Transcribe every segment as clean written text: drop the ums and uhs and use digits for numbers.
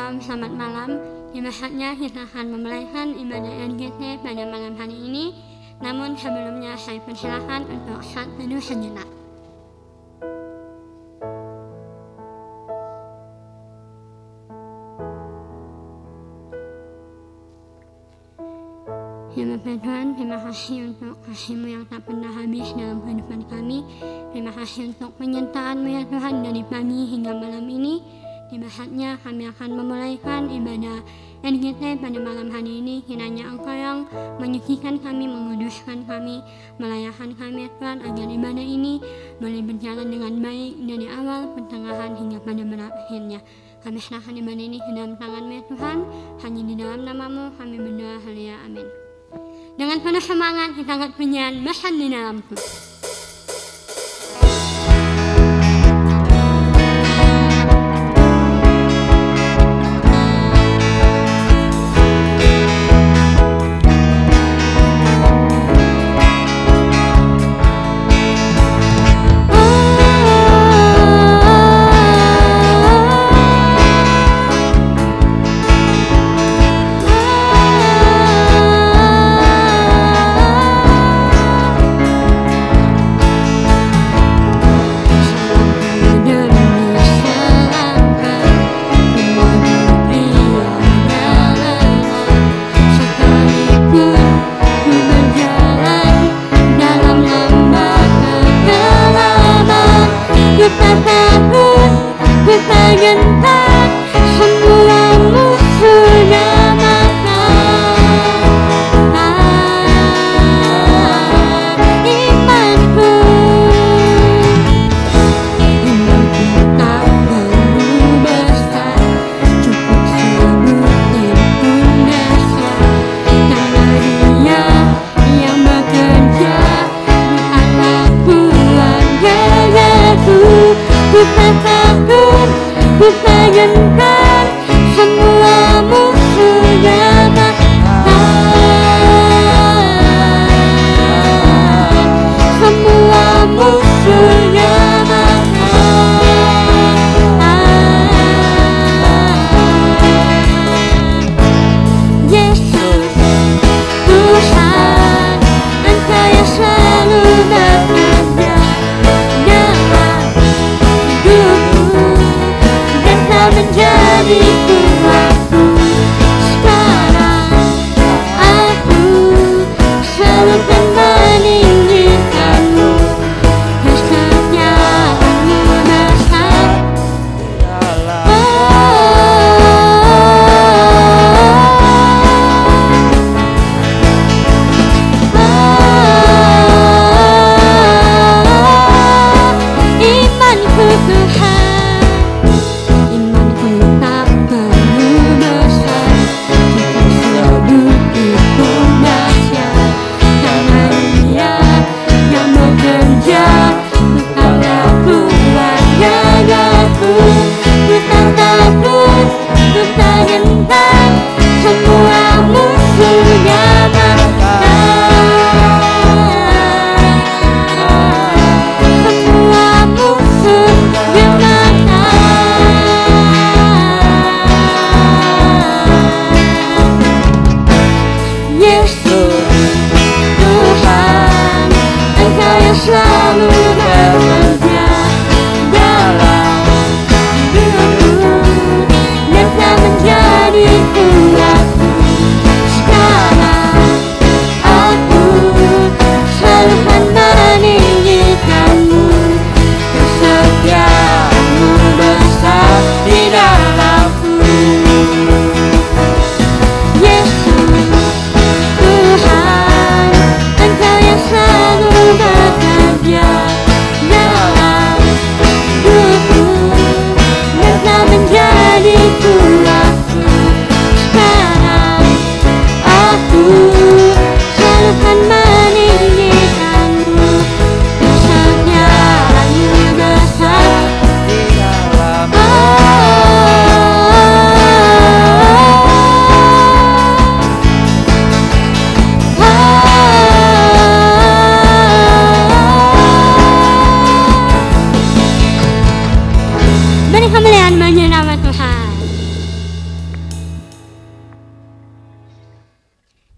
Shalom, selamat malam. Saatnya kita akan memulaikan ibadah NGT pada malam hari ini. Namun sebelumnya saya persilakan untuk saat teduh sejenak. Ya Bapak Tuhan, terima kasih untuk kasih-Mu yang tak pernah habis dalam kehidupan kami. Terima kasih untuk penyertaan-Mu ya Tuhan dari pagi hingga malam ini. Tiba saatnya kami akan memulaikan ibadah NGT pada malam hari ini. Kiranya Engkau yang menyucikan kami, menguduskan kami, melayakkan kami Tuhan, agar ibadah ini boleh berjalan dengan baik dari awal, pertengahan hingga pada berakhirnya. Kami serahkan ibadah ini ke dalam tangan-Mu ya Tuhan. Hanya di dalam nama-Mu kami berdoa, haleluya, amin. Dengan penuh semangat kita angkat pujian Masan di Dalamku.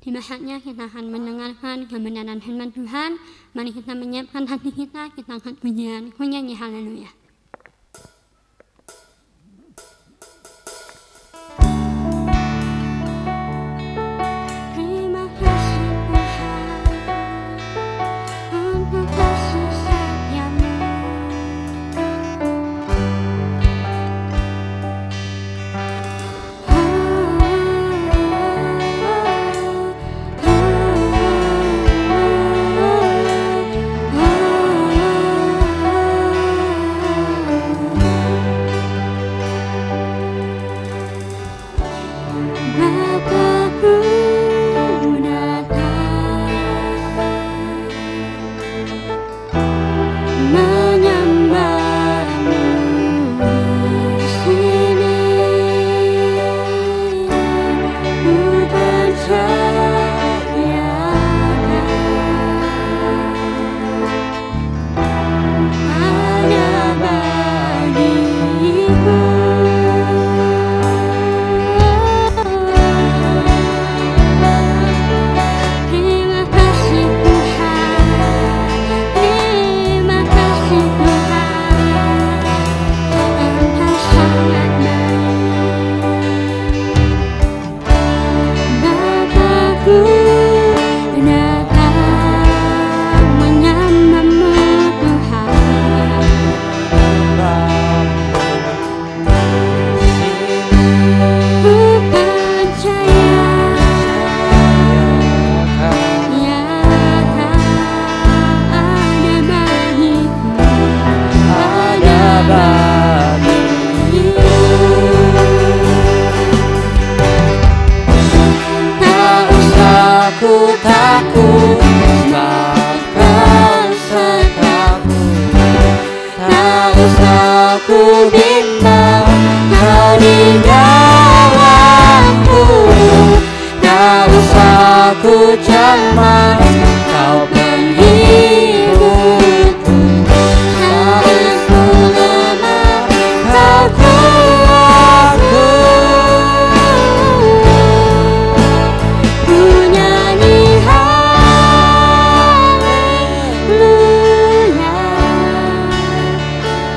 Di saatnya kita akan mendengarkan kebenaran firman Tuhan. Mari kita menyiapkan hati kita angkat pujian, ku nyanyi haleluya. Terima kasih Tuhan untuk kasih setiamu. Bapakku datang menyembahmu di sini, ku percayakan hanya bagiku. Terima kasih Tuhan, terima kasih Tuhan, Engkau sangat baik. Bapakku datang menyembahmu Tuhan, ku percaya ya ada bagiku, ada bagiku. Tak usah ku takut, sebab Kau sertaku. Tak usah ku bimbang, Kau di dalamku. Tak usah ku cemas, Kau penghiburku. Saat ku lemah, Kau kuatku. Ku nyanyi haleluya,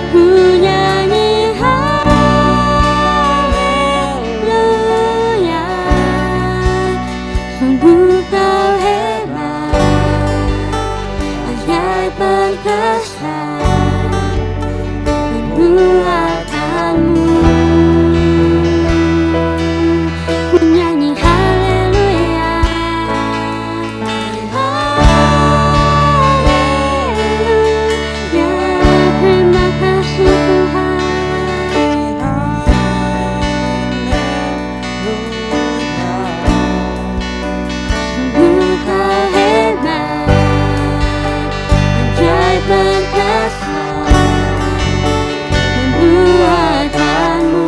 ku nyanyi haleluya. Sungguh Kau hebat, ajaib perkesan perbuatanmu. Ku nyanyi haleluya, haleluya. Terima kasih Tuhan. Sungguh Kau hebat, ajaib perkesan perbuatanmu.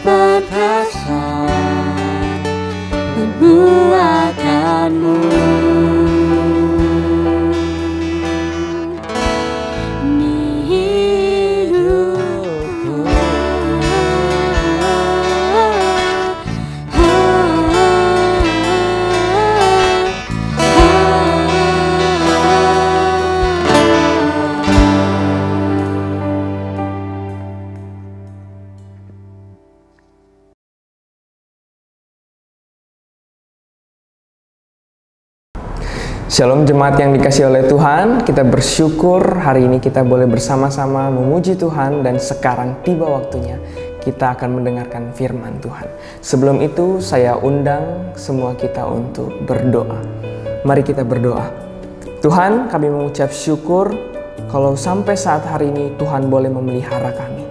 perkasa perbuatanmu. Shalom jemaat yang dikasihi oleh Tuhan, kita bersyukur hari ini kita boleh bersama-sama memuji Tuhan dan sekarang tiba waktunya kita akan mendengarkan firman Tuhan. Sebelum itu saya undang semua kita untuk berdoa. Mari kita berdoa. Tuhan, kami mengucap syukur kalau sampai saat hari ini Tuhan boleh memelihara kami.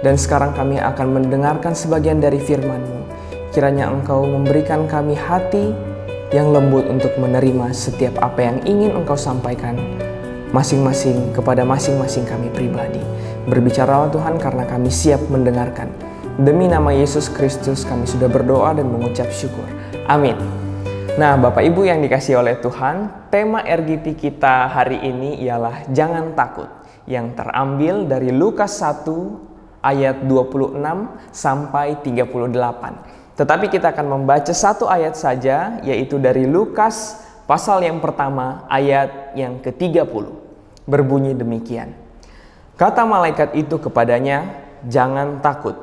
Dan sekarang kami akan mendengarkan sebagian dari firman-Mu. Kiranya Engkau memberikan kami hati yang lembut untuk menerima setiap apa yang ingin Engkau sampaikan masing-masing kepada masing-masing kami pribadi. Berbicaralah Tuhan karena kami siap mendengarkan. Demi nama Yesus Kristus kami sudah berdoa dan mengucap syukur. Amin. Nah, Bapak Ibu yang dikasihi oleh Tuhan, tema RGT kita hari ini ialah Jangan Takut, yang terambil dari Lukas 1 ayat 26 sampai 38. Tetapi kita akan membaca satu ayat saja, yaitu dari Lukas pasal yang pertama ayat yang ke-30. Berbunyi demikian. Kata malaikat itu kepadanya, "Jangan takut,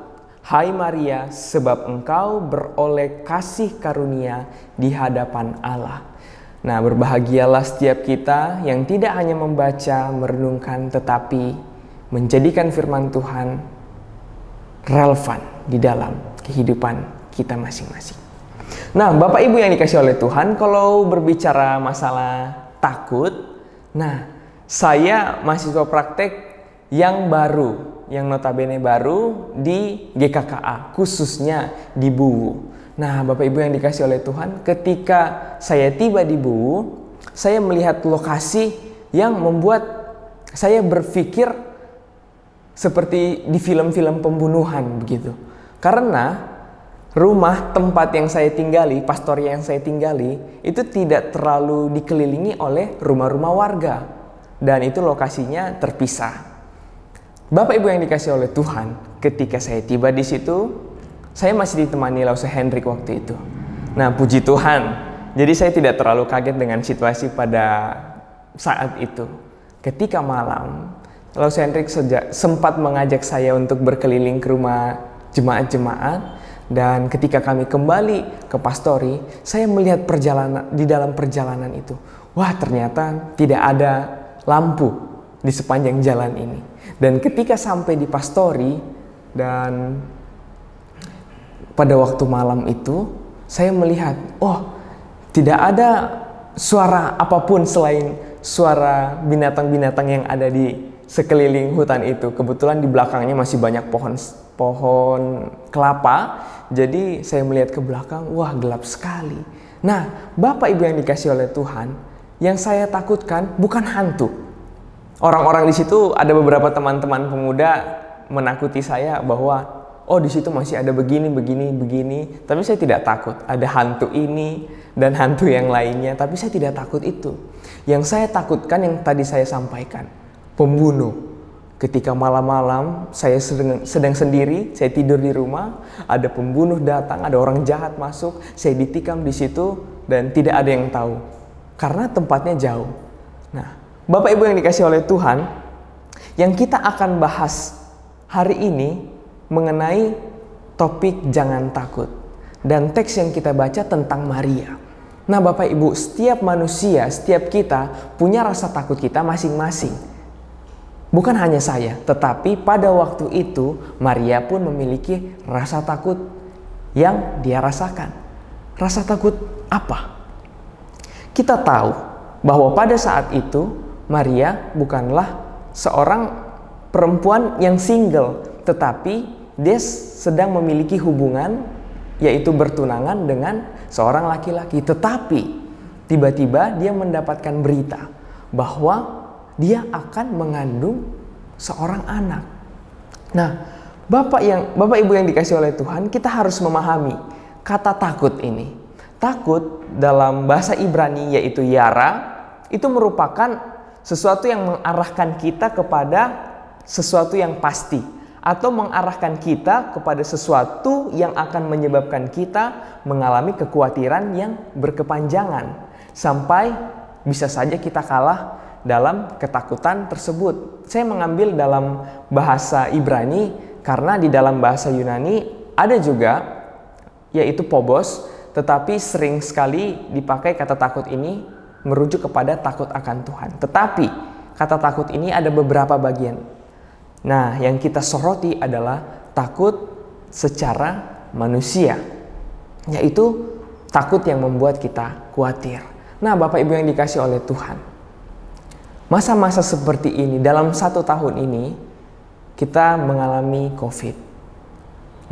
hai Maria, sebab engkau beroleh kasih karunia di hadapan Allah." Nah, berbahagialah setiap kita yang tidak hanya membaca, merenungkan, tetapi menjadikan firman Tuhan relevan di dalam kehidupan kita masing-masing. Nah, Bapak Ibu yang dikasihi oleh Tuhan, kalau berbicara masalah takut, nah, saya mahasiswa praktek yang baru, yang notabene baru di GKKA, khususnya di Buwu. Nah, Bapak Ibu yang dikasihi oleh Tuhan, ketika saya tiba di Buwu, saya melihat lokasi yang membuat saya berpikir seperti di film-film pembunuhan begitu. Karena rumah tempat yang saya tinggali, pastoria yang saya tinggali, itu tidak terlalu dikelilingi oleh rumah-rumah warga. Dan itu lokasinya terpisah. Bapak Ibu yang dikasihi oleh Tuhan, ketika saya tiba di situ, saya masih ditemani Lause Hendrik waktu itu. Nah, puji Tuhan. Jadi saya tidak terlalu kaget dengan situasi pada saat itu. Ketika malam, Lause Hendrik sempat mengajak saya untuk berkeliling ke rumah jemaat-jemaat. Dan ketika kami kembali ke pastori, saya melihat di dalam perjalanan itu, wah, ternyata tidak ada lampu di sepanjang jalan ini. Dan ketika sampai di pastori dan pada waktu malam itu, saya melihat, oh, tidak ada suara apapun selain suara binatang-binatang yang ada di sekeliling hutan itu. Kebetulan di belakangnya masih banyak pohon kelapa. Jadi saya melihat ke belakang, wah, gelap sekali. Nah, Bapak Ibu yang dikasihi oleh Tuhan, yang saya takutkan bukan hantu. Orang-orang di situ, ada beberapa teman-teman pemuda menakuti saya bahwa, oh, di situ masih ada begini. Tapi saya tidak takut. Ada hantu ini dan hantu yang lainnya, tapi saya tidak takut itu. Yang saya takutkan yang tadi saya sampaikan, pembunuh. Ketika malam-malam saya sedang sendiri, saya tidur di rumah, ada pembunuh datang, ada orang jahat masuk, saya ditikam di situ dan tidak ada yang tahu karena tempatnya jauh. Nah, Bapak Ibu yang dikasihi oleh Tuhan, yang kita akan bahas hari ini mengenai topik jangan takut, dan teks yang kita baca tentang Maria. Nah, Bapak Ibu, setiap manusia, setiap kita punya rasa takut kita masing-masing. Bukan hanya saya, tetapi pada waktu itu Maria pun memiliki rasa takut yang dia rasakan. Rasa takut apa? Kita tahu bahwa pada saat itu Maria bukanlah seorang perempuan yang single, tetapi dia sedang memiliki hubungan, yaitu bertunangan dengan seorang laki-laki. Tetapi tiba-tiba dia mendapatkan berita bahwa dia akan mengandung seorang anak. Nah, Bapak Ibu yang dikasihi oleh Tuhan, kita harus memahami kata takut ini. Takut dalam bahasa Ibrani yaitu yara, itu merupakan sesuatu yang mengarahkan kita kepada sesuatu yang pasti, atau mengarahkan kita kepada sesuatu yang akan menyebabkan kita mengalami kekhawatiran yang berkepanjangan sampai bisa saja kita kalah dalam ketakutan tersebut. Saya mengambil dalam bahasa Ibrani karena di dalam bahasa Yunani ada juga yaitu phobos, tetapi sering sekali dipakai kata takut ini merujuk kepada takut akan Tuhan. Tetapi kata takut ini ada beberapa bagian. Nah, yang kita soroti adalah takut secara manusia, yaitu takut yang membuat kita khawatir. Nah, Bapak Ibu yang dikasihi oleh Tuhan, masa-masa seperti ini, dalam 1 tahun ini, kita mengalami COVID.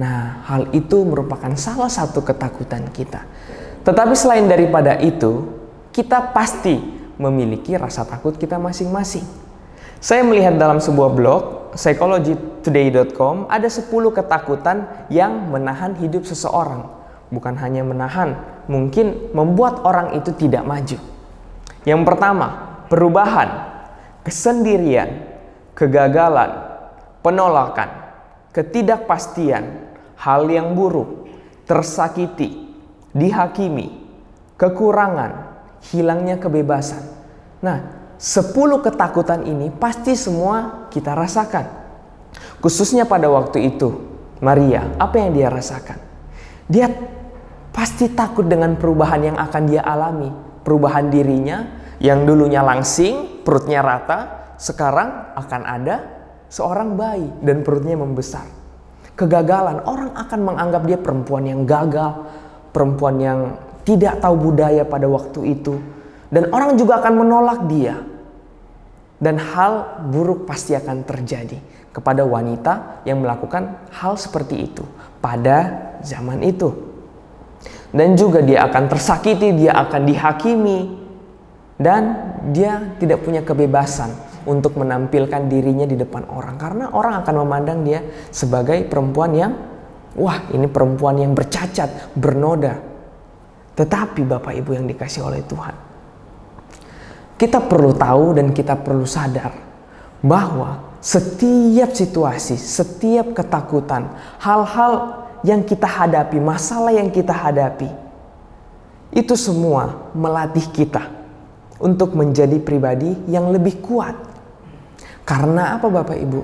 Nah, hal itu merupakan salah satu ketakutan kita. Tetapi selain daripada itu, kita pasti memiliki rasa takut kita masing-masing. Saya melihat dalam sebuah blog, psychologytoday.com, ada 10 ketakutan yang menahan hidup seseorang. Bukan hanya menahan, mungkin membuat orang itu tidak maju. Yang pertama, perubahan, kesendirian, kegagalan, penolakan, ketidakpastian, hal yang buruk, tersakiti, dihakimi, kekurangan, hilangnya kebebasan. Nah, 10 ketakutan ini pasti semua kita rasakan. Khususnya pada waktu itu, Maria, apa yang dia rasakan? Dia pasti takut dengan perubahan yang akan dia alami. Perubahan dirinya yang dulunya langsing, perutnya rata, sekarang akan ada seorang bayi dan perutnya membesar. Kegagalan, orang akan menganggap dia perempuan yang gagal, perempuan yang tidak tahu budaya pada waktu itu. Dan orang juga akan menolak dia. Dan hal buruk pasti akan terjadi kepada wanita yang melakukan hal seperti itu pada zaman itu. Dan juga dia akan tersakiti, dia akan dihakimi. Dan dia tidak punya kebebasan untuk menampilkan dirinya di depan orang. Karena orang akan memandang dia sebagai perempuan yang, wah, ini perempuan yang bercacat, bernoda. Tetapi Bapak Ibu yang dikasihi oleh Tuhan, kita perlu tahu dan kita perlu sadar bahwa setiap situasi, setiap ketakutan, hal-hal yang kita hadapi, masalah yang kita hadapi, itu semua melatih kita untuk menjadi pribadi yang lebih kuat. Karena apa Bapak Ibu?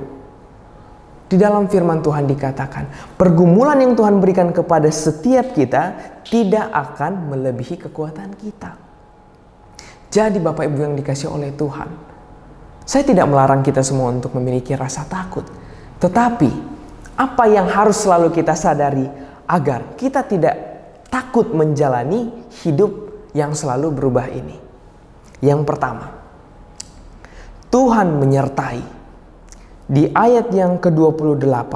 Di dalam firman Tuhan dikatakan, pergumulan yang Tuhan berikan kepada setiap kita tidak akan melebihi kekuatan kita. Jadi Bapak Ibu yang dikasihi oleh Tuhan, saya tidak melarang kita semua untuk memiliki rasa takut. Tetapi apa yang harus selalu kita sadari agar kita tidak takut menjalani hidup yang selalu berubah ini. Yang pertama, Tuhan menyertai. Di ayat yang ke-28,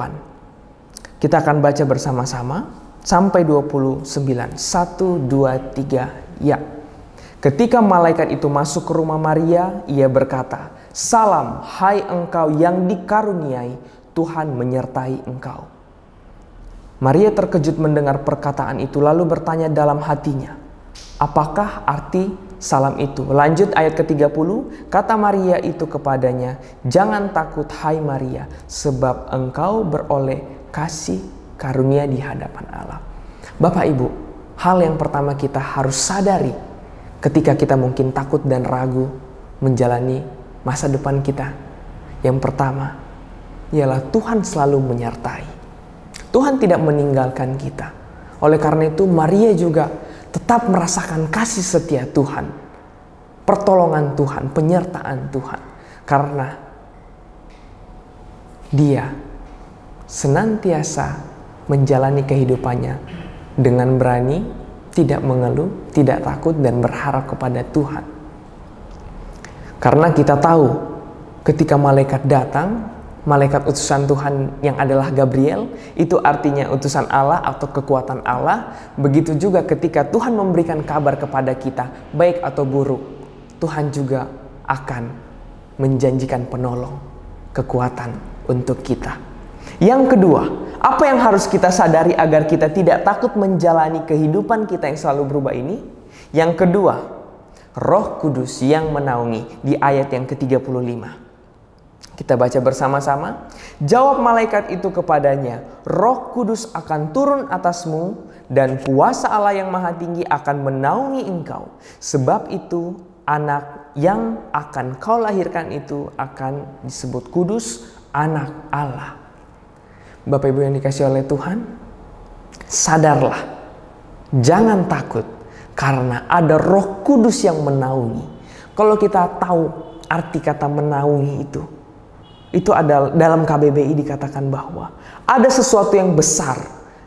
kita akan baca bersama-sama sampai 29. 1, 2, 3, ya. Ketika malaikat itu masuk ke rumah Maria, ia berkata, "Salam, hai engkau yang dikaruniai, Tuhan menyertai engkau." Maria terkejut mendengar perkataan itu, lalu bertanya dalam hatinya, apakah arti salam itu? Lanjut ayat ke-30, kata Maria itu kepadanya, "Jangan takut hai Maria, sebab engkau beroleh kasih karunia di hadapan Allah." Bapak Ibu, hal yang pertama kita harus sadari ketika kita mungkin takut dan ragu menjalani masa depan kita, yang pertama ialah Tuhan selalu menyertai. Tuhan tidak meninggalkan kita. Oleh karena itu Maria juga tetap merasakan kasih setia Tuhan, pertolongan Tuhan, penyertaan Tuhan. Karena dia senantiasa menjalani kehidupannya dengan berani, tidak mengeluh, tidak takut, dan berharap kepada Tuhan. Karena kita tahu ketika malaikat datang, malaikat utusan Tuhan yang adalah Gabriel, itu artinya utusan Allah atau kekuatan Allah. Begitu juga ketika Tuhan memberikan kabar kepada kita, baik atau buruk, Tuhan juga akan menjanjikan penolong, kekuatan untuk kita. Yang kedua, apa yang harus kita sadari agar kita tidak takut menjalani kehidupan kita yang selalu berubah ini? Yang kedua, Roh Kudus yang menaungi di ayat yang ke-35. Kita baca bersama-sama. Jawab malaikat itu kepadanya, Roh Kudus akan turun atasmu dan kuasa Allah yang Maha Tinggi akan menaungi engkau. Sebab itu anak yang akan kau lahirkan itu akan disebut kudus, anak Allah. Bapak Ibu yang dikasihi oleh Tuhan, sadarlah, jangan takut karena ada Roh Kudus yang menaungi. Kalau kita tahu arti kata menaungi itu ada dalam KBBI dikatakan bahwa ada sesuatu yang besar,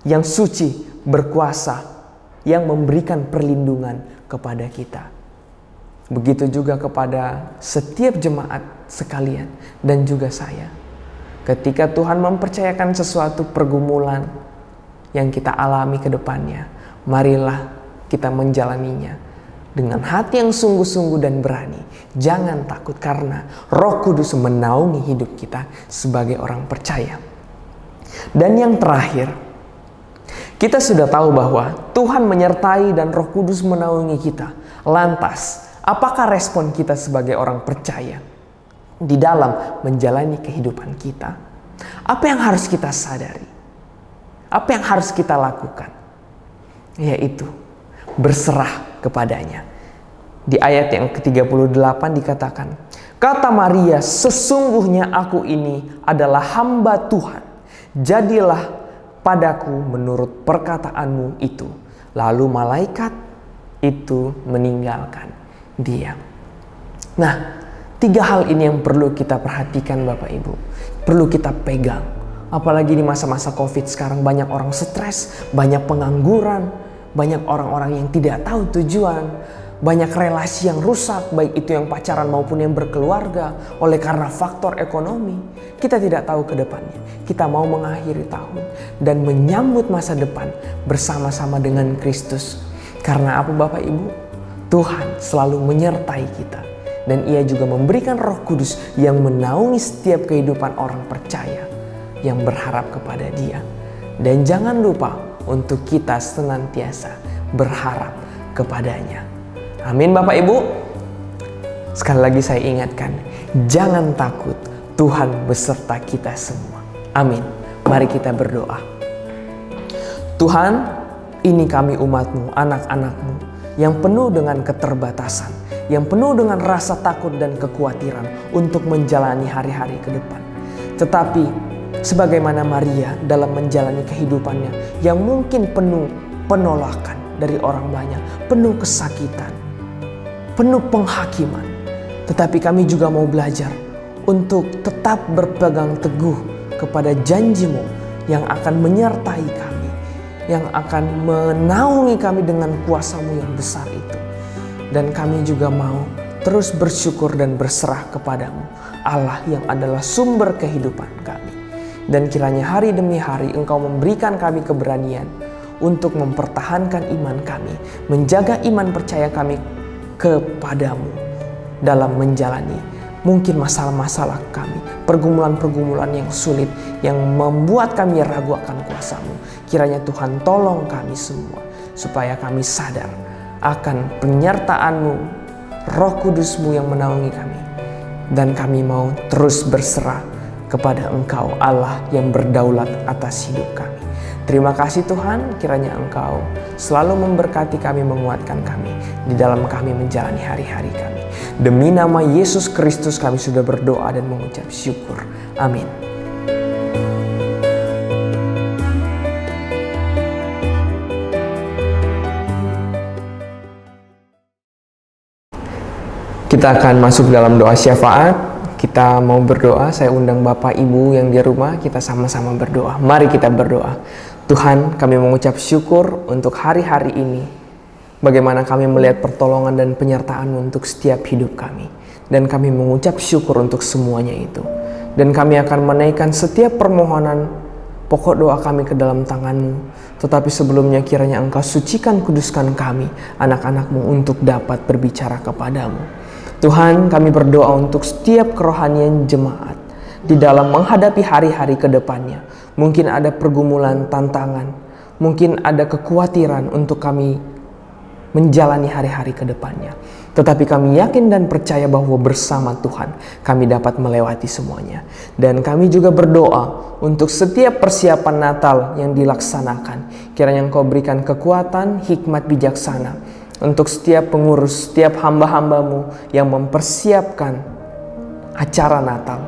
yang suci, berkuasa, yang memberikan perlindungan kepada kita. Begitu juga kepada setiap jemaat sekalian dan juga saya. Ketika Tuhan mempercayakan sesuatu pergumulan yang kita alami ke depannya, marilah kita menjalaninya dengan hati yang sungguh-sungguh dan berani. Jangan takut karena Roh Kudus menaungi hidup kita sebagai orang percaya. Dan yang terakhir, kita sudah tahu bahwa Tuhan menyertai dan Roh Kudus menaungi kita. Lantas, apakah respon kita sebagai orang percaya di dalam menjalani kehidupan kita? Apa yang harus kita sadari? Apa yang harus kita lakukan? Yaitu berserah kepadanya. Di ayat yang ke-38 dikatakan, kata Maria, sesungguhnya aku ini adalah hamba Tuhan. Jadilah padaku menurut perkataanmu itu. Lalu malaikat itu meninggalkan dia. Nah, 3 hal ini yang perlu kita perhatikan Bapak Ibu. Perlu kita pegang. Apalagi di masa-masa COVID sekarang banyak orang stres, banyak pengangguran, banyak orang-orang yang tidak tahu tujuan, banyak relasi yang rusak, baik itu yang pacaran maupun yang berkeluarga oleh karena faktor ekonomi. Kita tidak tahu ke depannya. Kita mau mengakhiri tahun dan menyambut masa depan bersama-sama dengan Kristus. Karena apa Bapak Ibu? Tuhan selalu menyertai kita. Dan Ia juga memberikan Roh Kudus yang menaungi setiap kehidupan orang percaya yang berharap kepada Dia. Dan jangan lupa untuk kita senantiasa berharap kepadanya. Amin Bapak Ibu. Sekali lagi saya ingatkan, jangan takut, Tuhan beserta kita semua. Amin. Mari kita berdoa. Tuhan, ini kami umat-Mu, anak-anak-Mu yang penuh dengan keterbatasan, yang penuh dengan rasa takut dan kekhawatiran untuk menjalani hari-hari ke depan. Tetapi sebagaimana Maria dalam menjalani kehidupannya yang mungkin penuh penolakan dari orang banyak, penuh kesakitan, penuh penghakiman. Tetapi kami juga mau belajar untuk tetap berpegang teguh kepada janji-Mu yang akan menyertai kami, yang akan menaungi kami dengan kuasa-Mu yang besar itu. Dan kami juga mau terus bersyukur dan berserah kepada-Mu, Allah yang adalah sumber kehidupan kami. Dan kiranya hari demi hari Engkau memberikan kami keberanian untuk mempertahankan iman kami, menjaga iman percaya kami kepada-Mu dalam menjalani mungkin masalah-masalah kami, pergumulan-pergumulan yang sulit yang membuat kami ragu akan kuasa-Mu. Kiranya Tuhan tolong kami semua supaya kami sadar akan penyertaan-Mu, Roh Kudus-Mu yang menaungi kami. Dan kami mau terus berserah kepada Engkau, Allah yang berdaulat atas hidup kami. Terima kasih Tuhan, kiranya Engkau selalu memberkati kami, menguatkan kami di dalam kami menjalani hari-hari kami. Demi nama Yesus Kristus kami sudah berdoa dan mengucap syukur. Amin. Kita akan masuk dalam doa syafaat. Kita mau berdoa. Saya undang Bapak Ibu yang di rumah, kita sama-sama berdoa. Mari kita berdoa. Tuhan, kami mengucap syukur untuk hari-hari ini. Bagaimana kami melihat pertolongan dan penyertaan-Mu untuk setiap hidup kami. Dan kami mengucap syukur untuk semuanya itu. Dan kami akan menaikkan setiap permohonan, pokok doa kami ke dalam tangan-Mu. Tetapi sebelumnya kiranya Engkau sucikan, kuduskan kami, anak-anak-Mu, untuk dapat berbicara kepada-Mu. Tuhan, kami berdoa untuk setiap kerohanian jemaat di dalam menghadapi hari-hari ke depannya. Mungkin ada pergumulan, tantangan, mungkin ada kekhawatiran untuk kami menjalani hari-hari ke depannya. Tetapi kami yakin dan percaya bahwa bersama Tuhan kami dapat melewati semuanya. Dan kami juga berdoa untuk setiap persiapan Natal yang dilaksanakan. Kiranya Engkau berikan kekuatan, hikmat bijaksana untuk setiap pengurus, setiap hamba-hambamu yang mempersiapkan acara Natal,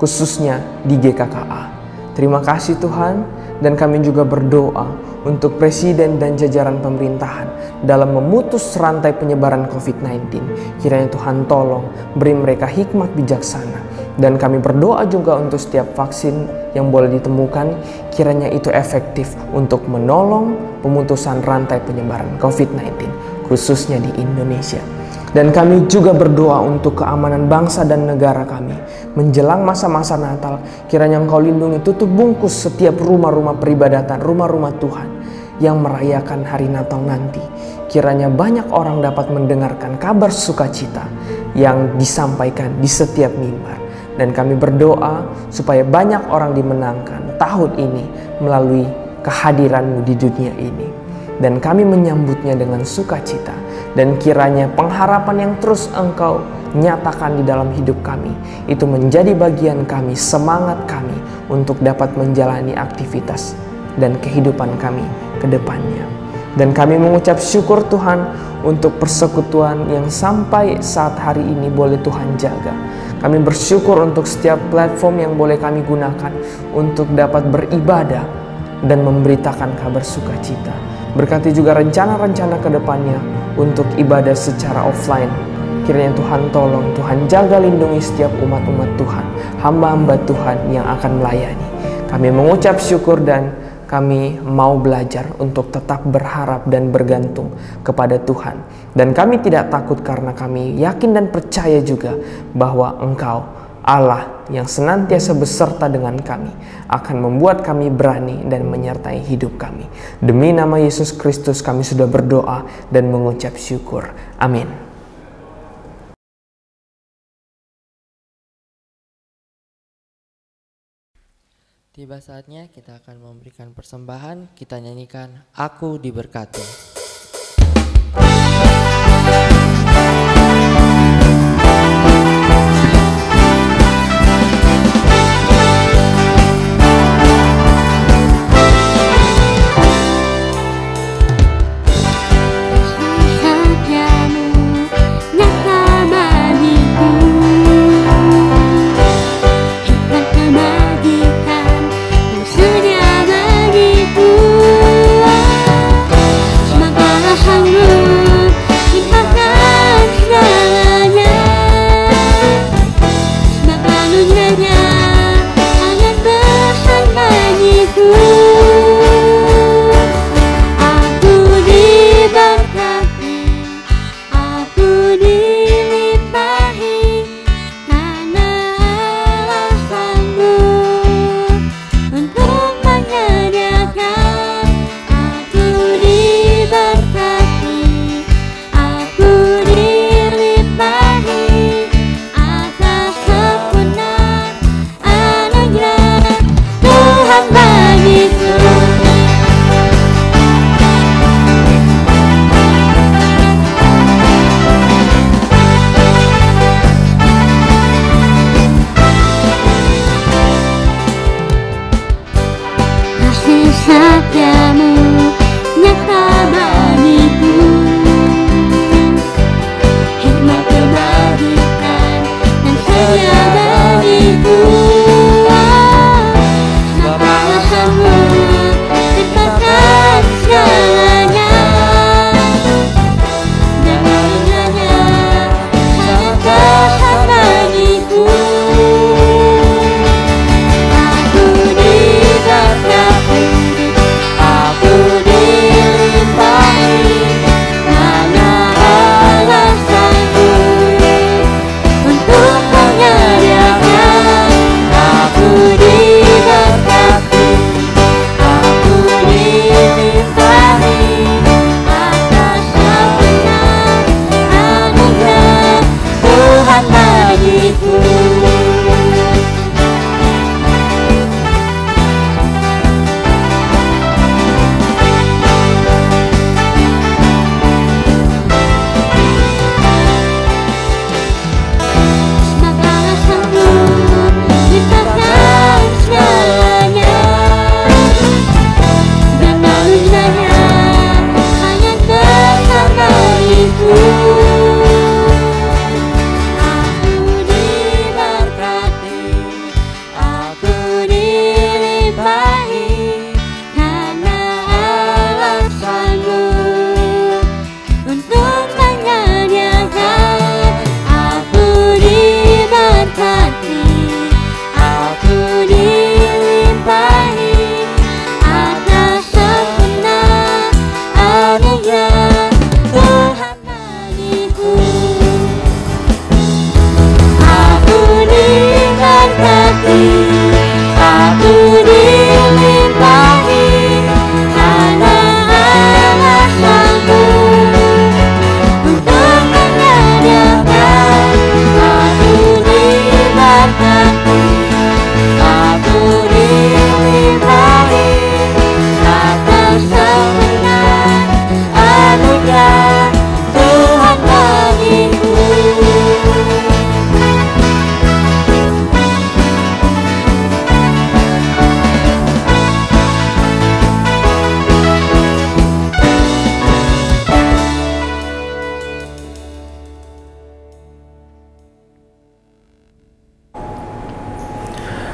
khususnya di GKKA. Terima kasih Tuhan, dan kami juga berdoa untuk Presiden dan jajaran pemerintahan dalam memutus rantai penyebaran COVID-19. Kiranya Tuhan tolong beri mereka hikmat bijaksana. Dan kami berdoa juga untuk setiap vaksin yang boleh ditemukan, kiranya itu efektif untuk menolong pemutusan rantai penyebaran COVID-19, khususnya di Indonesia. Dan kami juga berdoa untuk keamanan bangsa dan negara kami. Menjelang masa-masa Natal, kiranya Engkau lindungi, tutup bungkus setiap rumah-rumah peribadatan, rumah-rumah Tuhan yang merayakan hari Natal nanti. Kiranya banyak orang dapat mendengarkan kabar sukacita yang disampaikan di setiap mimbar. Dan kami berdoa supaya banyak orang dimenangkan tahun ini melalui kehadiran-Mu di dunia ini. Dan kami menyambutnya dengan sukacita. Dan kiranya pengharapan yang terus Engkau nyatakan di dalam hidup kami, itu menjadi bagian kami, semangat kami untuk dapat menjalani aktivitas dan kehidupan kami ke depannya. Dan kami mengucap syukur Tuhan untuk persekutuan yang sampai saat hari ini boleh Tuhan jaga. Kami bersyukur untuk setiap platform yang boleh kami gunakan untuk dapat beribadah dan memberitakan kabar sukacita. Berkati juga rencana-rencana ke depannya untuk ibadah secara offline. Kiranya Tuhan tolong, Tuhan jaga lindungi setiap umat-umat Tuhan, hamba-hamba Tuhan yang akan melayani. Kami mengucap syukur dan kami mau belajar untuk tetap berharap dan bergantung kepada Tuhan. Dan kami tidak takut karena kami yakin dan percaya juga bahwa Engkau Allah yang senantiasa beserta dengan kami akan membuat kami berani dan menyertai hidup kami. Demi nama Yesus Kristus kami sudah berdoa dan mengucap syukur. Amin. Tiba saatnya kita akan memberikan persembahan. Kita nyanyikan Aku Diberkati. Sedia bagiku, semakin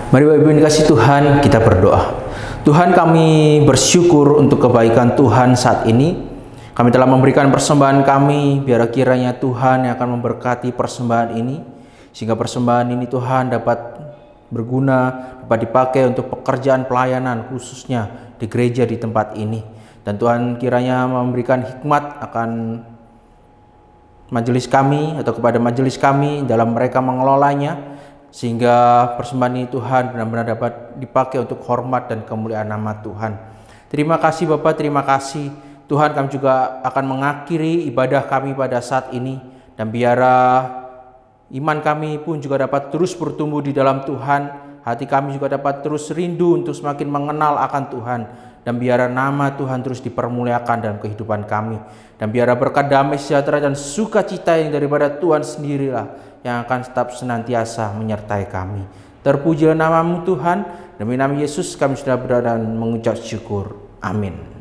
Mari Bapak Ibu yang dikasihi Tuhan, kita berdoa. Tuhan, kami bersyukur untuk kebaikan Tuhan saat ini. Kami telah memberikan persembahan kami, biar kiranya Tuhan yang akan memberkati persembahan ini, sehingga persembahan ini Tuhan dapat berguna, dapat dipakai untuk pekerjaan pelayanan khususnya di gereja di tempat ini. Dan Tuhan kiranya memberikan hikmat akan majelis kami atau kepada majelis kami dalam mereka mengelolanya, sehingga persembahan ini Tuhan benar-benar dapat dipakai untuk hormat dan kemuliaan nama Tuhan. Terima kasih Bapak, terima kasih Tuhan. Kami juga akan mengakhiri ibadah kami pada saat ini, dan biarlah iman kami pun juga dapat terus bertumbuh di dalam Tuhan. Hati kami juga dapat terus rindu untuk semakin mengenal akan Tuhan, dan biarlah nama Tuhan terus dipermuliakan dalam kehidupan kami, dan biarlah berkat damai sejahtera dan sukacita yang daripada Tuhan sendirilah yang akan tetap senantiasa menyertai kami. Terpujilah nama-Mu Tuhan. Demi nama Yesus kami sudah berdoa dan mengucap syukur. Amin.